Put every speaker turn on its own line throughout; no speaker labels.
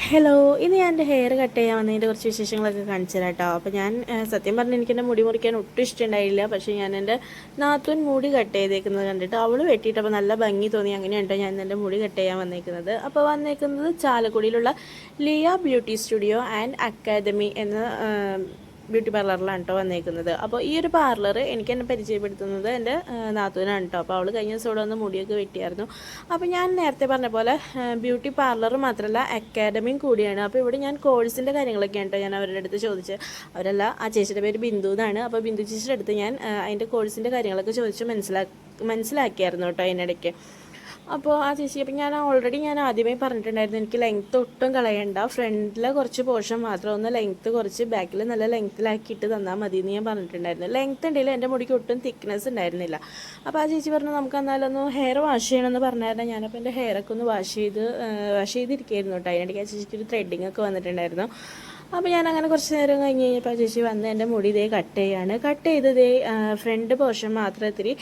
Hello, ഇന്ന് ഞാൻ എൻ്റെ ഹെയർ കട്ട് ചെയ്യാൻ വന്നതിൻ്റെ കുറച്ച് വിശേഷങ്ങളൊക്കെ കാണിച്ചു തരാം കേട്ടോ. അപ്പോൾ ഞാൻ സത്യം പറഞ്ഞാൽ എനിക്കെൻ്റെ മുടി മുറിക്കാൻ ഒട്ടും ഇഷ്ടമുണ്ടായില്ല. പക്ഷേ ഞാൻ എൻ്റെ നാത്തൂൻ മുടി കട്ട് ചെയ്തേക്കുന്നത് കണ്ടിട്ട് അവൾ വെട്ടിയിട്ടപ്പോൾ നല്ല ഭംഗി തോന്നി. അങ്ങനെയാണ് ഞാൻ എൻ്റെ മുടി കട്ട് ചെയ്യാൻ വന്നേക്കുന്നത്. അപ്പോൾ വന്നേക്കുന്നത് ചാലക്കുടിയിലുള്ള Liya beauty studio and academy എന്ന ബ്യൂട്ടി പാർലറിലാണ് കേട്ടോ വന്നേക്കുന്നത്. അപ്പോൾ ഈ ഒരു പാർലർ എനിക്ക് എന്നെ പരിചയപ്പെടുത്തുന്നത് എൻ്റെ നാത്തൂനാണ് കേട്ടോ. അപ്പോൾ അവൾ കഴിഞ്ഞ ദിവസം ഇവിടെ വന്ന് മുടിയൊക്കെ വെട്ടിയായിരുന്നു. അപ്പോൾ ഞാൻ നേരത്തെ പറഞ്ഞ പോലെ ബ്യൂട്ടി പാർലർ മാത്രമല്ല അക്കാഡമിയും കൂടിയാണ്. അപ്പോൾ ഇവിടെ ഞാൻ കോഴ്സിൻ്റെ കാര്യങ്ങളൊക്കെയാണ് കേട്ടോ ഞാൻ അവരുടെ അടുത്ത് ചോദിച്ചത്. അവരല്ല, ആ ചേച്ചിയുടെ പേര് ബിന്ദു എന്നാണ്. അപ്പോൾ ബിന്ദു ചേച്ചിയുടെ അടുത്ത് ഞാൻ അതിൻ്റെ കോഴ്സിൻ്റെ കാര്യങ്ങളൊക്കെ ചോദിച്ച് മനസ്സിലാക്കിയായിരുന്നു കേട്ടോ അതിനിടയ്ക്ക്. അപ്പോൾ ആ ചേച്ചി, അപ്പം ഞാൻ ആദ്യമേ പറഞ്ഞിട്ടുണ്ടായിരുന്നു എനിക്ക് ലെങ്ത്ത് ഒട്ടും കളയണ്ട, ഫ്രണ്ടിലെ കുറച്ച് പോർഷൻ മാത്രം ഒന്ന് ലെങ്ത്ത് കുറച്ച് ബാക്കിൽ നല്ല ലെങ്ത്തിലാക്കിയിട്ട് തന്നാൽ മതി എന്ന് ഞാൻ പറഞ്ഞിട്ടുണ്ടായിരുന്നു. ലെങ്ത്ത് ഉണ്ടെങ്കിൽ എൻ്റെ മുടിക്ക് ഒട്ടും തിക്നെസ് ഉണ്ടായിരുന്നില്ല. അപ്പോൾ ആ ചേച്ചി പറഞ്ഞു നമുക്ക് എന്നാലൊന്ന് ഹെയർ വാഷ് ചെയ്യണമെന്ന് പറഞ്ഞായിരുന്നു. ഞാനപ്പോൾ എൻ്റെ ഹെയറൊക്കെ ഒന്ന് വാഷ് ചെയ്തിരിക്കുകയായിരുന്നു കേട്ടോ. അതിനിടയ്ക്ക് ആ ചേച്ചിക്ക് ഒരു ത്രെഡിങ് ഒക്കെ വന്നിട്ടുണ്ടായിരുന്നു. അപ്പോൾ ഞാൻ അങ്ങനെ കുറച്ച് നേരം കഴിഞ്ഞ് കഴിഞ്ഞപ്പോൾ ചേച്ചി വന്ന് എൻ്റെ മുടി ഇതേ കട്ട് ചെയ്യാണ്. കട്ട് ചെയ്തതേ ഫ്രണ്ട് പോർഷൻ മാത്രം ഇത്തിരി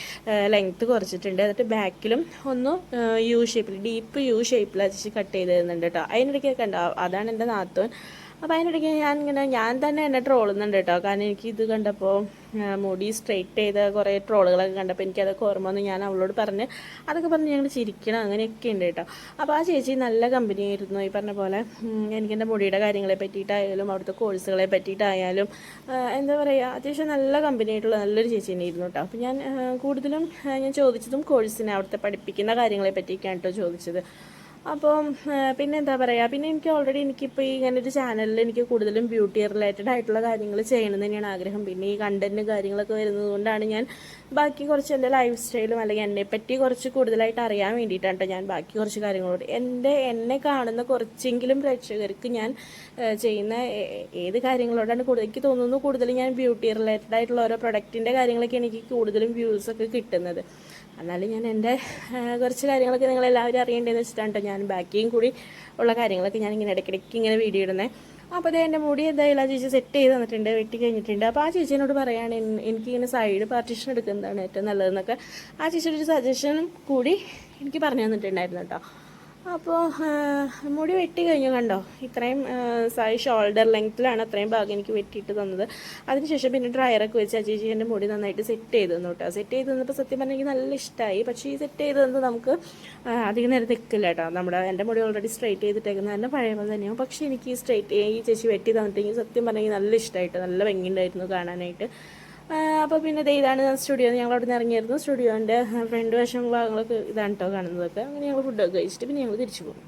ലെങ്ത്ത് കുറച്ചിട്ടുണ്ട്. എന്നിട്ട് ബാക്കിലും ഒന്ന് യു ഷേപ്പിൽ, ഡീപ്പ് യു ഷേപ്പിൽ ചേച്ചി കട്ട് ചെയ്ത് തരുന്നുണ്ട് കേട്ടോ. അതിനിടയ്ക്കൊക്കെ ഉണ്ടാവും, അതാണ് എൻ്റെ നാത്തൂൻ. അപ്പോൾ അതിനിടയ്ക്ക് ഞാൻ തന്നെ എന്നെ ട്രോളുന്നുണ്ട് കേട്ടോ. കാരണം എനിക്ക് ഇത് കണ്ടപ്പോൾ മുടി സ്ട്രെയിറ്റ് ചെയ്ത കുറേ ട്രോളുകളൊക്കെ കണ്ടപ്പോൾ എനിക്കതൊക്കെ ഓർമ്മ വന്നു. ഞാൻ അവളോട് പറഞ്ഞ് അതൊക്കെ പറഞ്ഞ് ഞങ്ങൾ ചിരിക്കണം, അങ്ങനെയൊക്കെ ഉണ്ട് കേട്ടോ. അപ്പോൾ ആ ചേച്ചി നല്ല കമ്പനി ആയിരുന്നു. ഈ പറഞ്ഞ പോലെ എനിക്കെൻ്റെ മുടിയുടെ കാര്യങ്ങളെ പറ്റിയിട്ടായാലും അവിടുത്തെ കോഴ്സുകളെ പറ്റിയിട്ടായാലും എന്താ പറയുക, അത്യാവശ്യം നല്ല കമ്പനി ആയിട്ടുള്ള നല്ലൊരു ചേച്ചി തന്നെയായിരുന്നു കേട്ടോ. അപ്പോൾ ഞാൻ കൂടുതലും ഞാൻ ചോദിച്ചതും കോഴ്സിനെ അവിടുത്തെ പഠിപ്പിക്കുന്ന കാര്യങ്ങളെ പറ്റിയൊക്കെയാണ് കേട്ടോ ചോദിച്ചത്. അപ്പോൾ പിന്നെ എന്താ പറയുക, പിന്നെ എനിക്കിപ്പോൾ ഈ ഇങ്ങനെ ഒരു ചാനലിൽ എനിക്ക് കൂടുതലും ബ്യൂട്ടി റിലേറ്റഡ് ആയിട്ടുള്ള കാര്യങ്ങൾ ചെയ്യണമെന്ന് തന്നെയാണ് ആഗ്രഹം. പിന്നെ ഈ കണ്ടൻറ്റും കാര്യങ്ങളൊക്കെ വരുന്നത് കൊണ്ടാണ് ഞാൻ ബാക്കി കുറച്ച് എൻ്റെ ലൈഫ് സ്റ്റൈലും അല്ലെങ്കിൽ എന്നെപ്പറ്റി കുറച്ച് കൂടുതലായിട്ട് അറിയാൻ വേണ്ടിയിട്ടാണ് കേട്ടോ ഞാൻ ബാക്കി കുറച്ച് കാര്യങ്ങളോട് എന്നെ കാണുന്ന കുറച്ചെങ്കിലും പ്രേക്ഷകർക്ക് ഞാൻ ചെയ്യുന്ന ഏത് കാര്യങ്ങളോടാണ് കൂടുതൽ എനിക്ക് തോന്നുന്നു കൂടുതലും ഞാൻ ബ്യൂട്ടി റിലേറ്റഡ് ആയിട്ടുള്ള ഓരോ പ്രൊഡക്റ്റിൻ്റെ കാര്യങ്ങളൊക്കെ എനിക്ക് കൂടുതലും വ്യൂസൊക്കെ കിട്ടുന്നത്. എന്നാലും ഞാൻ എൻ്റെ കുറച്ച് കാര്യങ്ങളൊക്കെ നിങ്ങളെല്ലാവരും അറിയേണ്ടതെന്ന് വെച്ചിട്ടാണ് കേട്ടോ ഞാൻ ബാക്കിയും കൂടി ഉള്ള കാര്യങ്ങളൊക്കെ ഞാൻ ഇങ്ങനെ ഇടയ്ക്കിടയ്ക്ക് ഇങ്ങനെ വീഡിയോ ഇടുന്നത്. അപ്പോൾ അതേ എൻ്റെ മുടി എന്തായാലും ആ ചേച്ചി സെറ്റ് ചെയ്ത് തന്നിട്ടുണ്ട്, വെട്ടി കഴിഞ്ഞിട്ടുണ്ട്. അപ്പോൾ ആ ചേച്ചിയോട് പറയുകയാണ് എനിക്കിങ്ങനെ സൈഡ് പാർട്ടീഷൻ എടുക്കുന്നതാണ് ഏറ്റവും നല്ലതെന്നൊക്കെ ആ ചേച്ചിയുടെ ഒരു സജഷനും കൂടി എനിക്ക് പറഞ്ഞു തന്നിട്ടുണ്ടായിരുന്നു കേട്ടോ. അപ്പോൾ മുടി വെട്ടി കഴിഞ്ഞു കണ്ടോ, ഇത്രയും ഷോൾഡർ ലെങ്ത്തിലാണ് അത്രയും ഭാഗം എനിക്ക് വെട്ടിയിട്ട് തന്നത്. അതിനുശേഷം പിന്നെ ഡ്രയറൊക്കെ വെച്ച് ആ ചേച്ചി എൻ്റെ മുടി നന്നായിട്ട് സെറ്റ് ചെയ്ത് തന്നു കേട്ടോ. സെറ്റ് ചെയ്ത് തന്നപ്പോൾ സത്യം പറഞ്ഞാൽ എനിക്ക് നല്ല ഇഷ്ടമായി. പക്ഷേ ഈ സെറ്റ് ചെയ്ത് തന്നത് നമുക്ക് അധികം നേരം തെക്കില്ല കേട്ടോ. എൻ്റെ മുടി ഓൾറെഡി സ്ട്രൈറ്റ് ചെയ്തിട്ടേക്കുന്നത് തന്നെ പഴയ പോലെ തന്നെയാണ്. പക്ഷേ എനിക്ക് ഈ ചേച്ചി വെട്ടി തന്നിട്ടെങ്കിൽ സത്യം പറഞ്ഞാൽ നല്ല ഇഷ്ടമായിട്ട് നല്ല ഭംഗിയുണ്ടായിരുന്നു കാണാനായിട്ട്. അപ്പോൾ പിന്നെ ഇതാണ് സ്റ്റുഡിയോ. ഞങ്ങൾ അവിടെ നിന്ന് ഇറങ്ങിയായിരുന്നു. സ്റ്റുഡിയോൻ്റെ ഫ്രണ്ട് വശം ഭാഗങ്ങളൊക്കെ ഇതാണ് കേട്ടോ കാണുന്നതൊക്കെ. അങ്ങനെ ഞങ്ങൾ ഫുഡൊക്കെ കഴിച്ചിട്ട് പിന്നെ ഞങ്ങൾ തിരിച്ചു പോകും.